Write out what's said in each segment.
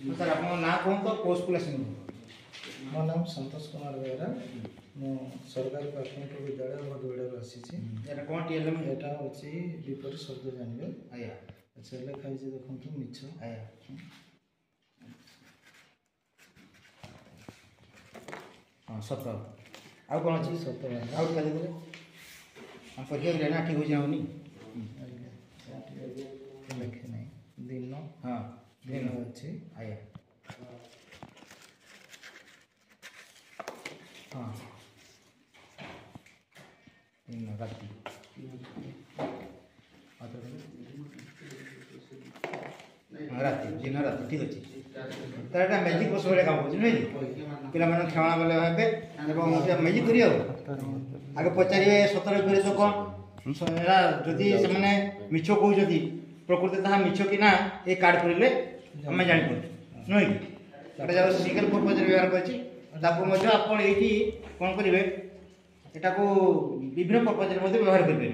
Sir आप ना कहूँ तो कोर्स स्कूल आस मो नाम संतोष कुमार बेहरा मु सरकारी प्राथमिक विद्यालय भदुड़ा आसी कौन टीएल यहाँ हूँ विपरीत शब्द जानवे आया अच्छा लिखाई देखो मिछ आया हाँ सत आउ कौन अच्छी सत आउ क्या देते हम परीक्षा ना ठीक हो जाऊनी लिखे नहीं दिन हाँ दिन अच्छी आया हाँ दिन राति राति दिन राति ठीक अच्छे तर एटा मैजिक बस भाई काम कर पिला मैंने खेलना बेले भावे मैजिक करिए आगे पचारे सतर विपरीत कौन जदि से मिछ कहते प्रकृति ताहा मिछ कि ना ये कार्ड पड़े आम जापर नुहे कि सिंगल पर्पज व्यवहार कर कौन करेंगे यहाँ को विभिन्न पर्पज व्यवहार करेंगे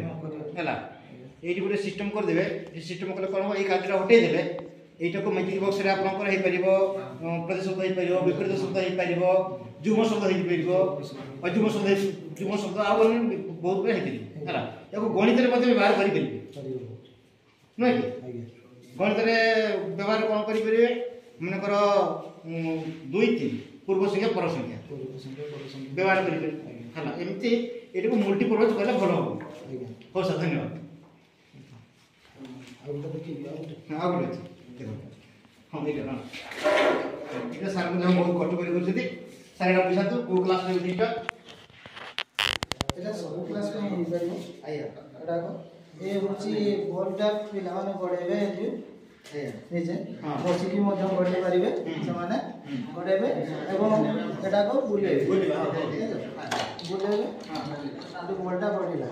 ये गोटे सिस्टम करदे सिस्टम कले कौन हम ये कार्ड हटेदेले यहीटा को मैजिक बक्स आपंकर प्रति शब्द हो पार विपरीत शब्द हो पार जुम शब्द हो पार अजुम शब्द जुम शब्द आ बहुत गुड़ा है गणित व्यवहार करेंगे नुहे कि गणित व्यवहार कौन करेंगे मनकर 2 3 पूर्व संख्या पर संख्या व्यवहार करेंगे एमती ये मल्टीपर्पज कले भल हम हो सर धन्यवाद हाँ हाँ ये सार बहुत कष्ट कर सार यहाँ बुझा कौ क्लास दुईटा सब क्लास ये हूँ बॉलटा पिला गड़े निजे बसिकी गड़े पारे से गड़े एटा को बुले बॉलटा गड़ला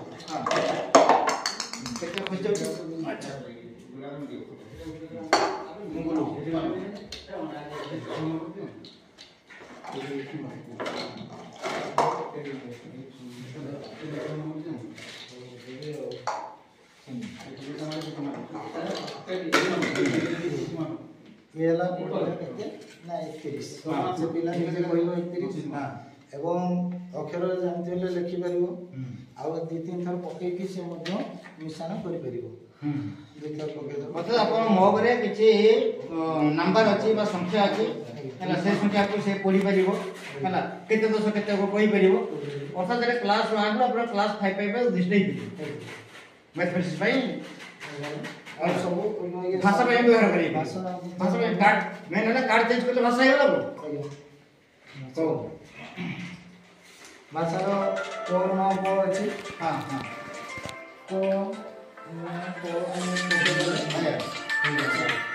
अक्षर जानते लिखिपर आउ 2-3 थर पकईकि से मिश्रण कर मगरे किसी नंबर अच्छी संख्या अच्छी से संख्या को से पढ़ी पार केते दश केते कही पार अर्थात क्लास 1 रू क्लास 5 उद्दिष्ट मैथमेटिक्स और सब भाषा व्यवहार करें भाषा कार्ड मेन है कार्ड चेंज करते भाषा हो तो भाषार कौन अच्छी हाँ हाँ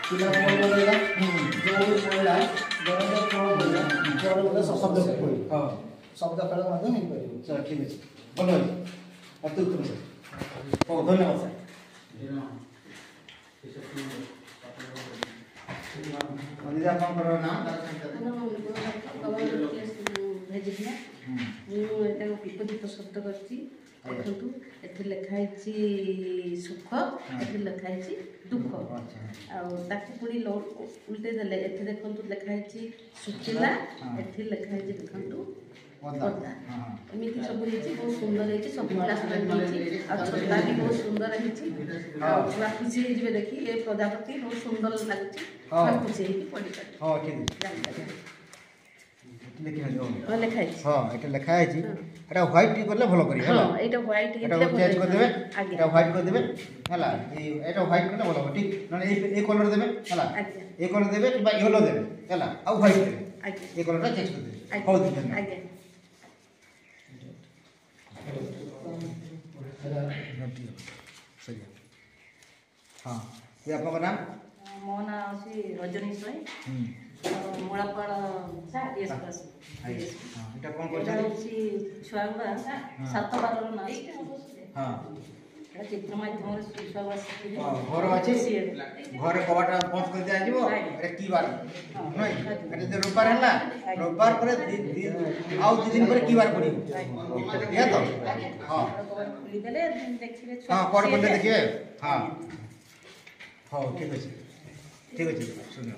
पिला पढ़ेगा जो पढ़ला शब्द शब्द खेल सर ठीक है भल अति उत्तम सर हो धन्यवाद सर दीदी आप नाम विपरीत शब्द करती देखु एथे लिखाई सुख एथे लिखाई दुख आकि पुणी उल्टे देले एथे देखु लिखाई सुखिला एथे लिखाई देखु पदा एमती सब बहुत सुंदर है सब क्लास छटा भी बहुत सुंदर है पूरा खुशी हो देखी ये प्रजापति बहुत सुंदर लगुच खुशी पढ़ी लिखाई हाँ ये लिखाई व्हाइट करले भल करी हां एटा व्हाइट चेंज कर देबे एटा व्हाइट कर देबे हला एटा व्हाइट करले भल ठीक नने ए कलर देबे हला ए कलर देबे कि येलो देबे हला आ व्हाइट देबे ए कलरटा चेंज कर देबे हो दिन आगे सही हाँ ये आपका नाम मो ना अछि रजनी सोई मोड़ापाड़ ये क्लास एटा कोन एटा अछि छुआ गुडा 7-12 ना हां एटा चित्र माध्यम रे छुआ गुडा घर अछि घर कबाट बंद कर दिया जिवो एटा की बार नै एटा जे रविवार हला रविवार पर आउ 2 दिन पर की बार पड़ी या तो हां खुली देले देखिले हां कोड बोले देखिए हां हां ठीक है सुनो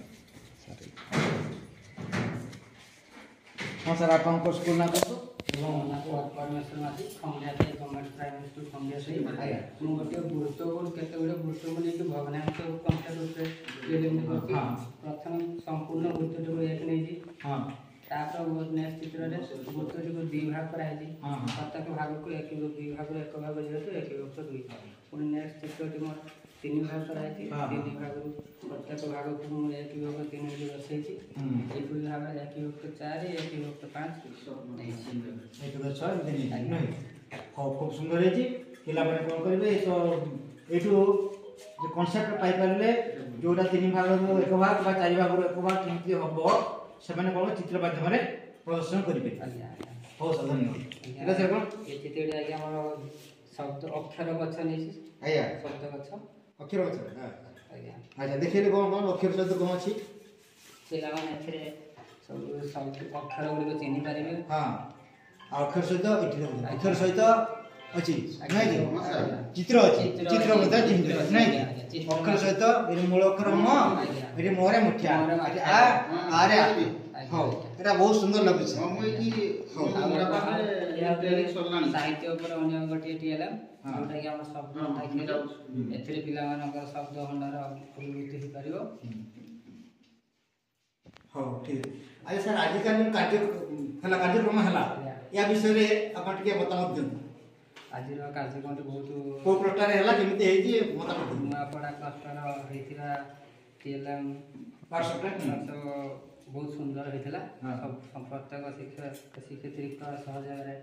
हाँ सर आपको स्कूल ना कतो परमेश्वर माथी खंडियाते गवर्नमेंट प्राइमरी स्कूल खंडिया आया मु गोटे गुरुत्वपूर्ण केते गुटे गुरुत्व नहीं भवनांश कंप्लीट रूपे डेवलपमेंट करती हाँ। प्रथम संपूर्ण गुरुत्व एक नहीं जी हाँ तापर नेक्स्ट चित्र रे गुरुत्व को दो भाग करा है जी हाँ। प्रत्येक भाग को एक भाग एक भाग जेतु एक भाग दुई पुणी नेक्स्ट चित्र टी मोर तीन भाग करा है हाँ। तीन भाग प्रत्येक भाग को मु एक भाग तीन बसई छी एक भाग एक भाग 4 एक भाग 5 नहीं एक तो छ एमती नहीं खूब सुंदर है पिला मैंने कौन करेंगे तो एठू जो कॉन्सेप्ट पाई परले जोटा तीन भाग एक भाग बा चार भाग एक भाग केमती हबो सेमाने कोन चित्र माध्यम रे प्रदर्शन करिबे हो सर धन्यवाद एटा सर कोन ये चित्र आगे हमर शब्द अक्षर गछ नहीं आया शब्द गछ अक्षर अच्छा आज्ञा अच्छा देखिए कौन अक्षर शब्द कौन अछि पिलाମାନେ ଏଥିରେ ସବୁ ଅକ୍ଷର ଗୁଡ଼ିକ ଚିହ୍ନି ପାରିବେ हाँ अक्षर सहित अक्षर सहित अछि नहीं चित्र अछि चित्र मते चिन्ह नहीं अक्षर सहित ए मूल अक्षर म ए मोरे मुठिया आ रे हो एटा बहुत सुंदर लागुछ ସାହିତ୍ୟ ଉପରେ ଅନ୍ୟ ଗୋଟିଏ ଟିଏଲଏମ୍ ଯୋଉଟା କି ଆମର ଶବ୍ଦ ଥାଏ ଏଥିରେ ପିଲାମାନଙ୍କର ଶବ୍ଦ ଭଣ୍ଡାର ଅଭିବୃଦ୍ଧି ହେଇପାରିବ हो ठीक आज सर आज का कार्यक्रम हला या विषय रे अपन के बताओ दिन ଆଜିର କାର୍ଯ୍ୟକ୍ରମଟି ବହୁତ को प्रकार हला केमिति हेई जे बताओ ନୂଆପଡ଼ା କ୍ଲଷ୍ଟର ହେଇଥିବା ଟିଏଲଏମ୍ व्हाट्सएप रे ବହୁତ ସୁନ୍ଦର ହେଇଥିଲା ହଁ। ପ୍ରତ୍ୟେକ ଶିକ୍ଷୟିତ୍ରୀଙ୍କ ସହଯୋଗରେ